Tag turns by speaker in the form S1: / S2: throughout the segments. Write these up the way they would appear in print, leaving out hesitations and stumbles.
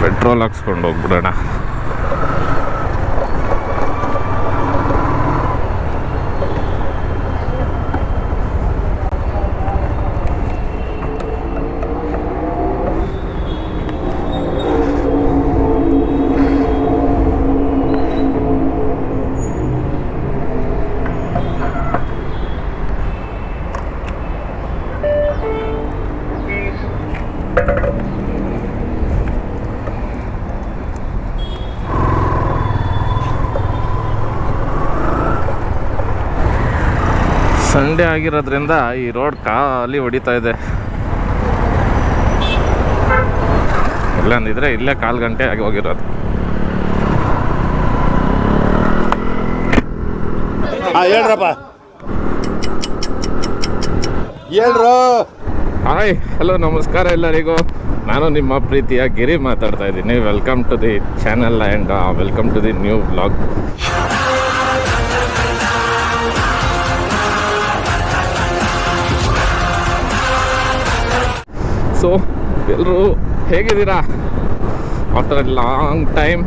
S1: Petrol ಹಾಕ್ಸ್ಕೊಂಡು ಹೋಗ್ಬಿಡೋಣ. Sunday ಆಗಿರೋದ್ರಿಂದ ಈ ರೋಡ್ ಖಾಲಿ ಹೊಡಿತಾ ಇದೆ. ಇಲ್ಲ ಅಂದಿದ್ರೆ ಇಲ್ಲೇ 1/4 ಗಂಟೆ ಆಗಿ ಹೋಗಿರೋದು.
S2: ಹೇಳ್ರಪ್ಪ, ಹೇಳ್ರು.
S1: ಹಾಯ್, ಹಲೋ, ನಮಸ್ಕಾರ ಎಲ್ಲರಿಗೂ. ನಾನು ನಿಮ್ಮ ಪ್ರೀತಿಯ ಗಿರಿ ಮಾತಾಡ್ತಾ ಇದ್ದೀನಿ. Welcome to the channel and welcome to the new vlog. So ಎಲ್ಲರೂ ಹೇಗಿದ್ದೀರಾ? After a long time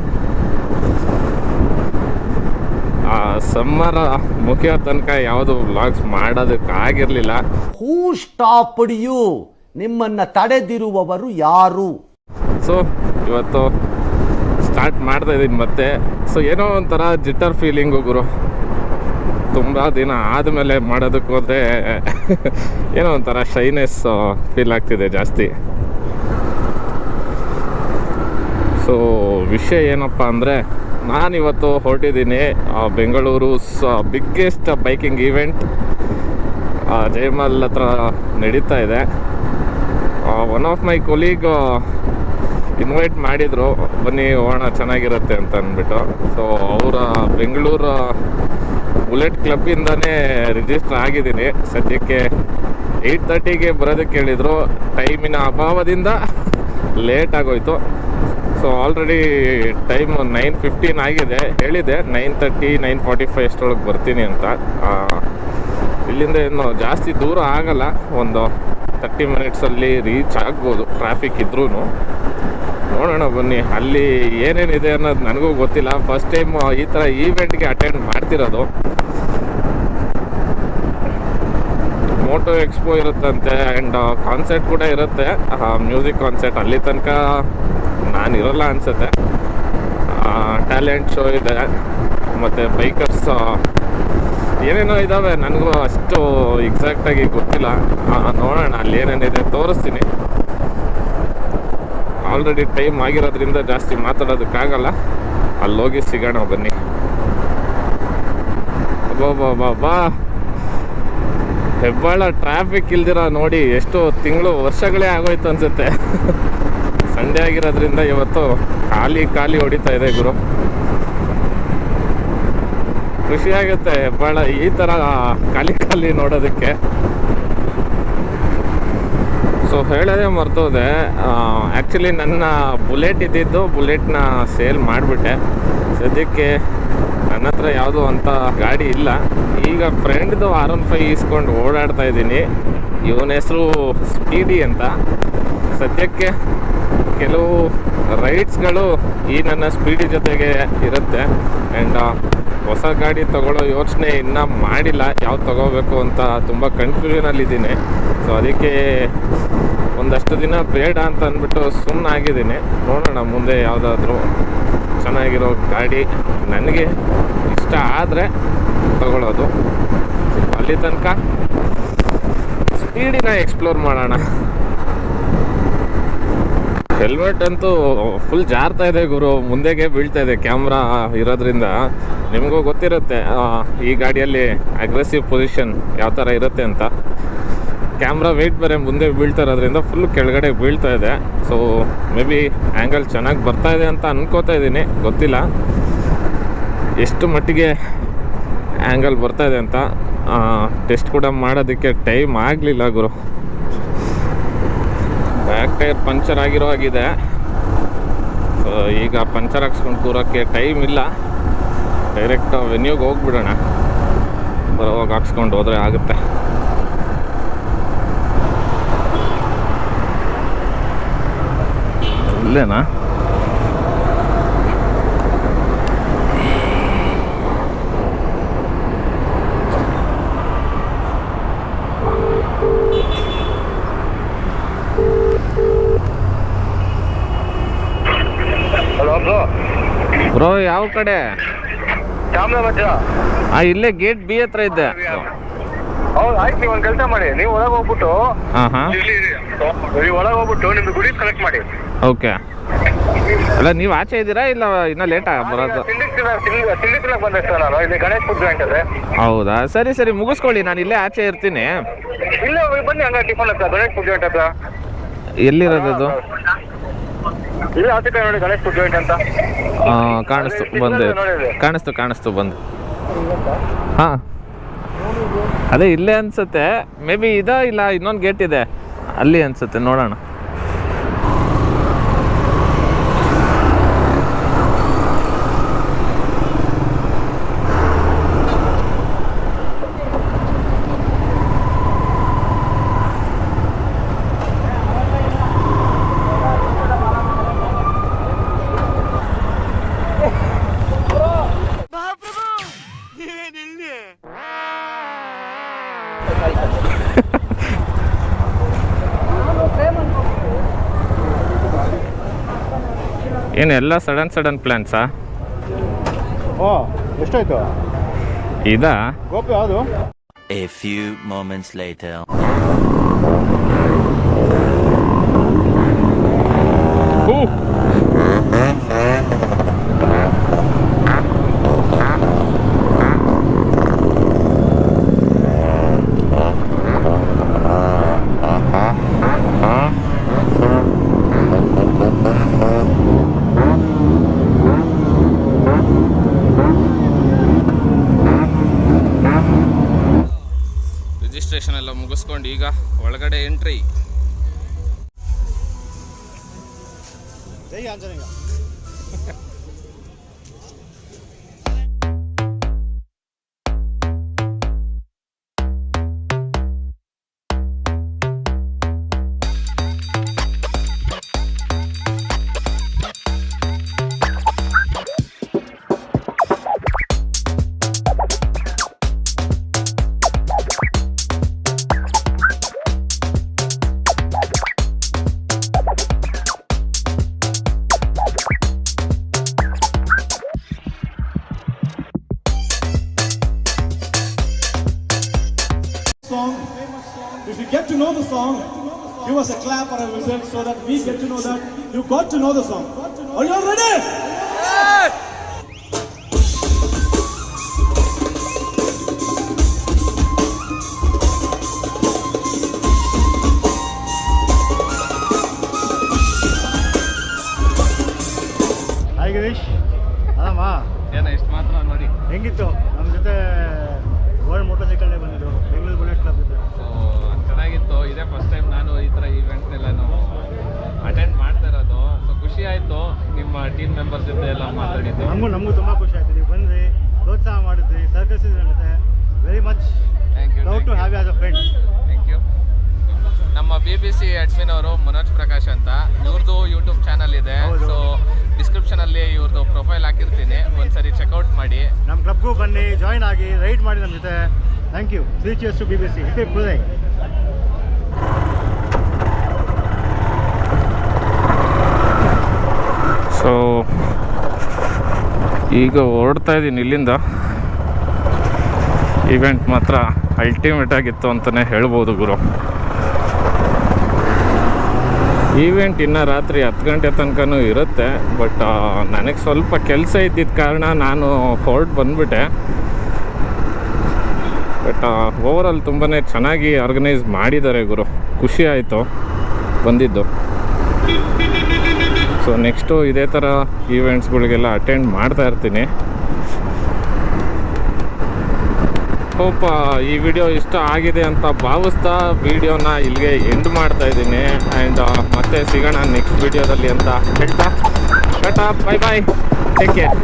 S1: summer ಮುಗಿಯೋ ತನಕ ಯಾವುದು ವ್ಲಾಗ್ಸ್ ಮಾಡೋದಕ್ಕಾಗಿರಲಿಲ್ಲ.
S2: Who stopped you? ನಿಮ್ಮನ್ನ ತಡೆದಿರುವವರು ಯಾರು?
S1: ಸೊ ಇವತ್ತು ಸ್ಟಾರ್ಟ್ ಮಾಡ್ತಾ ಇದ್ದೀನಿ ಮತ್ತೆ. ಸೊ ಏನೋ ಒಂಥರ ಜಿಟ್ಟರ್ ಫೀಲಿಂಗು ಗುರು. ತುಂಬ ದಿನ ಆದಮೇಲೆ ಮಾಡೋದಕ್ಕೆ ಹೋದರೆ ಏನೋ ಒಂಥರ ಶೈನೆಸ್ ಫೀಲ್ ಆಗ್ತಿದೆ ಜಾಸ್ತಿ. ಸೊ ವಿಷಯ ಏನಪ್ಪ ಅಂದರೆ, ನಾನಿವತ್ತು ಹೊರಟಿದ್ದೀನಿ ಬೆಂಗಳೂರು ಬಿಗ್ಗೆಸ್ಟ್ ಬೈಕಿಂಗ್ ಈವೆಂಟ್ ಜಯಮಾಲ್ ಹತ್ರ ನಡೀತಾ ಇದೆ. One of my colleague invite ಮಾಡಿದರು, ಬನ್ನಿ ಹೋಗೋಣ ಚೆನ್ನಾಗಿರುತ್ತೆ ಅಂತ ಅಂದ್ಬಿಟ್ಟು. ಸೊ ಅವರ ಬೆಂಗಳೂರು ಬುಲೆಟ್ ಕ್ಲಬ್ಬಿಂದನೇ ರಿಜಿಸ್ಟರ್ ಆಗಿದ್ದೀನಿ. ಸದ್ಯಕ್ಕೆ 8:30ಗೆ ಬರೋದಕ್ಕೆ ಹೇಳಿದರು. ಟೈಮಿನ ಅಭಾವದಿಂದ ಲೇಟ್ ಆಗೋಯ್ತು. ಸೊ ಆಲ್ರೆಡಿ ಟೈಮ್ 9:15 ಆಗಿದೆ. ಹೇಳಿದೆ 9:30 9:45 ಅಷ್ಟರೊಳಗೆ ಬರ್ತೀನಿ ಅಂತ. ಇಲ್ಲಿಂದ ಏನು ಜಾಸ್ತಿ ದೂರ ಆಗಲ್ಲ, ಒಂದು 30 ಮಿನಿಟ್ಸಲ್ಲಿ ರೀಚ್ ಆಗ್ಬೋದು ಟ್ರಾಫಿಕ್ ಇದ್ರೂ. ನೋಡೋಣ ಬನ್ನಿ, ಅಲ್ಲಿ ಏನೇನಿದೆ ಅನ್ನೋದು ನನಗೂ ಗೊತ್ತಿಲ್ಲ. ಫಸ್ಟ್ ಟೈಮ್ ಈ ಥರ ಈವೆಂಟ್ಗೆ ಅಟೆಂಡ್ ಮಾಡ್ತಿರೋದು. ಮೋಟೋ ಎಕ್ಸ್ಪೋ ಇರುತ್ತಂತೆ ಆ್ಯಂಡ್ ಕಾನ್ಸರ್ಟ್ ಕೂಡ ಇರುತ್ತೆ, ಮ್ಯೂಸಿಕ್ ಕಾನ್ಸರ್ಟ್. ಅಲ್ಲಿ ತನಕ ನಾನು ಇರೋಲ್ಲ ಅನಿಸುತ್ತೆ. ಟ್ಯಾಲೆಂಟ್ ಶೋ ಇದೆ, ಮತ್ತು ಬೈಕರ್ಸ್ ಏನೇನೋ ಇದ್ದಾವೆ. ನನಗೂ ಅಷ್ಟು ಎಕ್ಸಾಕ್ಟಾಗಿ ಗೊತ್ತಿಲ್ಲ. ನೋಡೋಣ, ಅಲ್ಲಿ ಏನೇನಿದೆ ತೋರಿಸ್ತೀನಿ. ಆಲ್ರೆಡಿ ಟೈಮ್ ಆಗಿರೋದ್ರಿಂದ ಜಾಸ್ತಿ ಮಾತಾಡೋದಕ್ಕಾಗಲ್ಲ. ಅಲ್ಲೋಗಿ ಸಿಗೋಣ ಬನ್ನಿ. ಬಾ ಹೆಬ್ಬಾಳ ಟ್ರಾಫಿಕ್ ಇಲ್ದಿರ ನೋಡಿ ಎಷ್ಟು ವರ್ಷಗಳೇ ಆಗೋಯ್ತು ಅನ್ಸುತ್ತೆ. ಸಂಡೇ ಆಗಿರೋದ್ರಿಂದ ಇವತ್ತು ಖಾಲಿ ಹೊಡಿತಾ ಇದೆ ಗುರು. ಖುಷಿಯಾಗುತ್ತೆ ಹೆಬ್ಬಾಳ ಈ ಥರ ಖಾಲಿ ನೋಡೋದಕ್ಕೆ. ಸೊ ಹೇಳೋದೇ ಮರ್ತೋದೆ, ಆ್ಯಕ್ಚುಲಿ ನನ್ನ ಬುಲೆಟ್ ಇದ್ದಿದ್ದು ಬುಲೆಟ್ನ ಸೇಲ್ ಮಾಡಿಬಿಟ್ಟೆ. ಸದ್ಯಕ್ಕೆ ನನ್ನ ಹತ್ರ ಯಾವುದೂ ಅಂಥ ಗಾಡಿ ಇಲ್ಲ. ಈಗ ಫ್ರೆಂಡ್ದು R15 ಇಸ್ಕೊಂಡು ಓಡಾಡ್ತಾ ಇದ್ದೀನಿ. ಇವನ ಹೆಸರು ಸ್ಪೀಡಿ ಅಂತ. ಸದ್ಯಕ್ಕೆ ಕೆಲವು ರೈಡ್ಸ್ಗಳು ಈ ನನ್ನ ಸ್ಪೀಡಿ ಜೊತೆಗೆ ಇರುತ್ತೆ. ಆ್ಯಂಡ್ ಹೊಸ ಗಾಡಿ ತೊಗೊಳ್ಳೋ ಯೋಚನೆ ಇನ್ನೂ ಮಾಡಿಲ್ಲ, ಯಾವ್ದು ತೊಗೋಬೇಕು ಅಂತ ತುಂಬ ಕನ್ಫ್ಯೂಷನಲ್ಲಿದ್ದೀನಿ. ಸೊ ಅದಕ್ಕೆ ಒಂದಷ್ಟು ದಿನ ಬೇಡ ಅಂತ ಅಂದ್ಬಿಟ್ಟು ಸುಮ್ಮನಾಗಿದ್ದೀನಿ. ನೋಡೋಣ ಮುಂದೆ ಯಾವುದಾದ್ರೂ ಚೆನ್ನಾಗಿರೋ ಗಾಡಿ ನನಗೆ ಇಷ್ಟ ಆದರೆ ತಗೊಳ್ಳೋದು. ಅಲ್ಲಿ ತನಕ ಸ್ಪೀಡಿನ ಎಕ್ಸ್ಪ್ಲೋರ್ ಮಾಡೋಣ. ಹೆಲ್ಮೆಟ್ ಅಂತೂ ಫುಲ್ ಜಾರ್ತಾ ಇದೆ ಗುರು, ಮುಂದೆಗೆ ಬೀಳ್ತಾ ಇದೆ ಕ್ಯಾಮ್ರಾ ಇರೋದ್ರಿಂದ. ನಿಮಗೂ ಗೊತ್ತಿರುತ್ತೆ ಈ ಗಾಡಿಯಲ್ಲಿ ಅಗ್ರೆಸಿವ್ ಪೊಸಿಷನ್ ಯಾವ ಥರ ಇರುತ್ತೆ ಅಂತ. ಕ್ಯಾಮ್ರಾ ವೆಯ್ಟ್ ಬೇರೆ ಮುಂದೆ ಬೀಳ್ತಾ ಇರೋದ್ರಿಂದ ಫುಲ್ ಕೆಳಗಡೆ ಬೀಳ್ತಾ ಇದೆ. ಸೊ ಮೇ ಬಿ ಆ್ಯಂಗಲ್ ಚೆನ್ನಾಗಿ ಬರ್ತಾ ಇದೆ ಅಂತ ಅನ್ಕೋತಾ ಇದ್ದೀನಿ, ಗೊತ್ತಿಲ್ಲ ಎಷ್ಟು ಮಟ್ಟಿಗೆ ಆ್ಯಂಗಲ್ ಬರ್ತಾ ಇದೆ ಅಂತ. ಟೆಸ್ಟ್ ಕೂಡ ಮಾಡೋದಕ್ಕೆ ಟೈಮ್ ಆಗಲಿಲ್ಲ ಗುರು. ಬ್ಯಾಕ್ ಟೈರ್ ಪಂಚರ್ ಆಗಿರೋ ಆಗಿದೆ. ಸೊ ಈಗ ಪಂಚರ್ ಹಾಕ್ಸ್ಕೊಂಡು ಕೂರೋಕ್ಕೆ ಟೈಮ್ ಇಲ್ಲ. ಡೈರೆಕ್ಟ್ ವೆನ್ಯೂಗೆ ಹೋಗ್ಬಿಡೋಣ, ಬರೋವಾಗ ಹಾಕ್ಸ್ಕೊಂಡು ಹೋದರೆ ಆಗುತ್ತೆ. ಇಲ್ಲೇನಾ? ಬ್ರೋ ಯಾವ ಕಡೆ?
S3: ಚಾಮರಾಜ ಮಧ್ಯ.
S1: ಇಲ್ಲೇ ಗೇಟ್ ಬಿ ಹತ್ರ ಇದ್ದೆ.
S3: ಹೌದು, ಆಯ್ತು. ನೀವು ಒಂದು ಕೆಲಸ ಮಾಡಿ, ನೀವು ಒಳಗೆ ಹೋಗ್ಬಿಟ್ಟು ನೀವು ಒಳಗೆ ಹೋಗ್ಬಿಟ್ಟು ನಿಮ್ದು ಗುಡಿ ಕಲೆಕ್ಟ್ ಮಾಡಿ.
S1: ಓಕೆ. ಅಲ್ಲ ನೀವು ಆಚೆ ಇದ್ದೀರಾ ಇಲ್ಲ ಇನ್ನ ಲೇಟಾ ಬರೋದು?
S3: ತಿಂಡಿ ಬಂದೆ ಸರ್ ನಾನು. ಇಲ್ಲಿ ಗಣೇಶ್ ಫುಡ್ ಜಾಯಿಂಟ್ ಇದೆ.
S1: ಹೌದಾ, ಸರಿ ಸರಿ ಮುಗಿಸ್ಕೊಳ್ಳಿ, ನಾನು ಇಲ್ಲೇ ಆಚೆ ಇರ್ತೀನಿ.
S3: ಇಲ್ಲ ಬನ್ನಿ, ಹಂಗ ಟಿಫನ್ ಹತ್ರ ಗಣೇಶ್ ಫುಡ್ ಜಾಯಿಂಟ್ ಹತ್ರ.
S1: ಎಲ್ಲಿರೋದು ಅದು?
S3: ಇಲ್ಲ ಆಚೆ ಕಡೆ ನೋಡಿ, ಗಣೇಶ್ ಫುಡ್ ಜಾಯಿಂಟ್ ಅಂತ.
S1: ಕಾಣಿಸ್ತು, ಬಂದೆ. ಕಾಣಿಸ್ತು ಬಂದು. ಹಾಂ ಅದೇ ಇಲ್ಲೇ ಅನ್ಸುತ್ತೆ. ಮೇ ಬಿ ಇಲ್ಲ ಇನ್ನೊಂದು ಗೇಟ್ ಇದೆ ಅಲ್ಲಿ ಅನ್ಸುತ್ತೆ, ನೋಡೋಣ. ಏನು ಎಲ್ಲ ಸಡನ್ ಪ್ಲ್ಯಾನ್ಸಾ?
S2: ಎಷ್ಟಾಯ್ತು
S1: ಇದಾ?
S2: ಗೋಪಿ ಯಾವುದು?
S4: A few moments later.
S1: Registration ಎಲ್ಲ ಮುಗಿಸ್ಕೊಂಡು ಈಗ ಒಳಗಡೆ entry.
S2: Jai Anjaneya.
S5: If you get to know the song, give us a clap or a whistle so that we get to know that you got to know the song. Are you all ready? Yes!
S2: Hi Girish, ಆರಾಮ?
S1: ಏನೋ ಇಷ್ಟು ಮಾತ್ರ ನೋಡಿ.
S2: ಹೆಂಗಿತ್ತು? ನಮ್ಮ ಜೊತೆ world motor ಸೈಕಲ್ನೇ ಬಂದಿದ್ದು, Bengaluru bullet club ಇದೆ.
S1: ಚೆನ್ನಾಗಿತ್ತು. ಇದೇ ಫಸ್ಟ್ ಟೈಮ್ ನಾನು ಈ ಥರ ಈವೆಂಟ್ನೆಲ್ಲ ಅಟೆಂಡ್ ಮಾಡ್ತಾ ಇರೋದು. ಸೊ ಖುಷಿ ಆಯಿತು ನಿಮ್ಮ ಟೀಮ್ ಮೆಂಬರ್ಸ್ ಜೊತೆ ಎಲ್ಲ ಮಾತಾಡಿದ್ದು.
S2: ನಮಗೂ ತುಂಬ ಖುಷಿ ಆಯ್ತು. ನೀವು ಬಂದ್ರಿ, ಪ್ರೋತ್ಸಾಹ ಮಾಡಿದ್ರಿ, ಸರ್ಕಸ್ ಇರುತ್ತೆ. Very much proud to have you as a friend.
S1: Thank you. ನಮ್ಮ BBC ಅಡ್ಮಿನ್ ಅವರು ಮನೋಜ್ ಪ್ರಕಾಶ್ ಅಂತ, ಇವ್ರದ್ದು ಯೂಟ್ಯೂಬ್ ಚಾನಲ್ ಇದೆ. ಸೊ ಡಿಸ್ಕ್ರಿಪ್ಷನಲ್ಲಿ ಇವ್ರದ್ದು ಪ್ರೊಫೈಲ್ ಹಾಕಿರ್ತೀನಿ, ಒಂದ್ಸರಿ ಚೆಕ್ಔಟ್ ಮಾಡಿ.
S2: ನಮ್ಮ ಕ್ಲಬ್ಗೂ ಬನ್ನಿ, ಜಾಯ್ನ್ ಆಗಿ, ರೈಡ್ ಮಾಡಿ ನಮ್ಮ ಜೊತೆ. Thank you. 3 cheers to BBC.
S1: So ಈಗ ಹೊರಡ್ತಾ ಇದ್ದೀನಿ ಇಲ್ಲಿಂದ. ಇವೆಂಟ್ ಮಾತ್ರ ಅಲ್ಟಿಮೇಟ್ ಆಗಿತ್ತು ಅಂತಲೇ ಹೇಳ್ಬೋದು ಗುರು. ಈವೆಂಟ್ ಇನ್ನು ರಾತ್ರಿ 10 ಗಂಟೆ ತನಕನೂ ಇರುತ್ತೆ. ಬಟ್ ನನಗೆ ಸ್ವಲ್ಪ ಕೆಲಸ ಇದ್ದಿದ್ದ ಕಾರಣ ನಾನು ಹೊರಟು ಬಂದುಬಿಟ್ಟೆ. ಬಟ್ ಓವರಾಲ್ ತುಂಬಾ ಚೆನ್ನಾಗಿ ಆರ್ಗನೈಸ್ ಮಾಡಿದ್ದಾರೆ ಗುರು. ಖುಷಿ ಆಯಿತು ಬಂದಿದ್ದು. ಸೊ ನೆಕ್ಸ್ಟು ಇದೇ ಥರ ಈವೆಂಟ್ಸ್ಗಳಿಗೆಲ್ಲ ಅಟೆಂಡ್ ಮಾಡ್ತಾ ಇರ್ತೀನಿ. ಹೋಪ್ ಈ ವಿಡಿಯೋ ಇಷ್ಟ ಆಗಿದೆ ಅಂತ ಭಾವಿಸ್ತಾ ವಿಡಿಯೋನ ಇಲ್ಲಿಗೆ ಎಂಡ್ ಮಾಡ್ತಾ ಇದ್ದೀನಿ. ಆ್ಯಂಡ್ ಮತ್ತೆ ಸಿಗೋಣ ನೆಕ್ಸ್ಟ್ ವಿಡಿಯೋದಲ್ಲಿ ಅಂತ ಹೇಳ್ತಾ ಟಾಟಾ, ಬೈ ಬಾಯ್, ಟೇಕ್ ಕೇರ್.